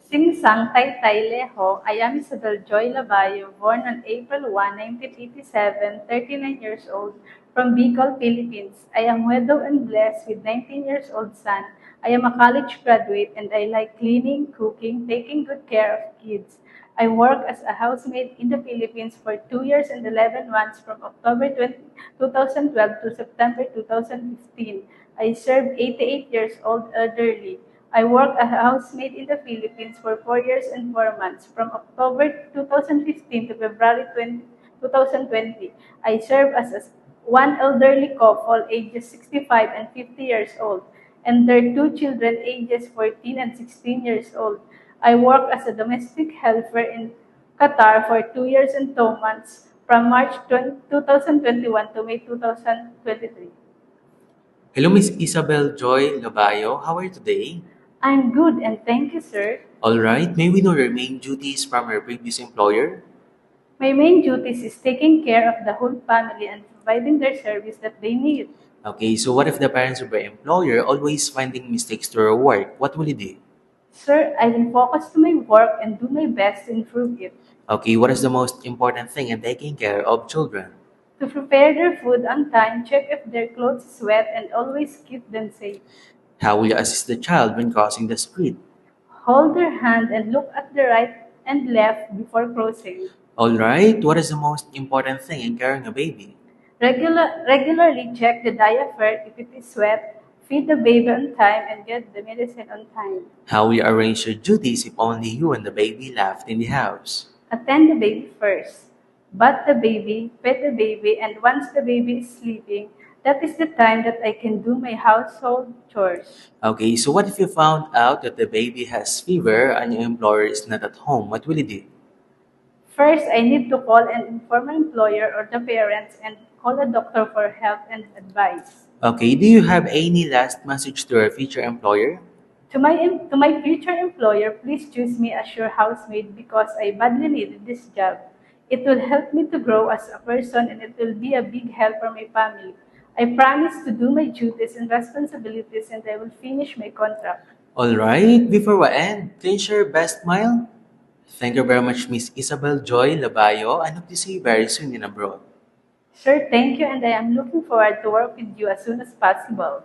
Sing Sang Tai Tai Leho, I am Isabel Joy Labayo, born on April 1, 1987, 39 years old, from Bicol, Philippines. I am widowed and blessed with 19 years old son. I am a college graduate and I like cleaning, cooking, taking good care of kids. I work as a housemaid in the Philippines for 2 years and 11 months from October 2012 to September 2015. I serve 88 years old elderly. I worked as a housemaid in the Philippines for 4 years and 4 months, from October 2015 to February 2020. I served as one elderly couple ages 65 and 50 years old, and their two children ages 14 and 16 years old. I worked as a domestic helper in Qatar for 2 years and 2 months, from March 2021 to May 2023. Hello, Miss Isabel Joy Labayo. How are you today? I'm good and thank you, sir. All right. May we know your main duties from your previous employer? My main duties is taking care of the whole family and providing their service that they need. Okay, so what if the parents of your employer always finding mistakes to your work? What will you do? Sir, I will focus to my work and do my best to improve it. Okay, what is the most important thing in taking care of children? To prepare their food on time, check if their clothes is wet, and always keep them safe. How will you assist the child when crossing the street? Hold their hand and look at the right and left before crossing. All right, what is the most important thing in carrying a baby? Regularly check the diaper if it is wet, feed the baby on time, and get the medicine on time. How will you arrange your duties if only you and the baby left in the house? Attend the baby first. Bath the baby, pet the baby, and once the baby is sleeping, that is the time that I can do my household chores. Okay, so what if you found out that the baby has fever and your employer is not at home? What will you do? First, I need to call and inform my employer or the parents and call a doctor for help and advice. Okay, do you have any last message to your future employer? To my future employer, please choose me as your housemaid because I badly needed this job. It will help me to grow as a person and it will be a big help for my family. I promise to do my duties and responsibilities and I will finish my contract. All right, before we end, can you share your best smile? Thank you very much, Miss Isabel Joy Labayo, and hope to see you very soon in abroad. Sir, thank you and I am looking forward to work with you as soon as possible.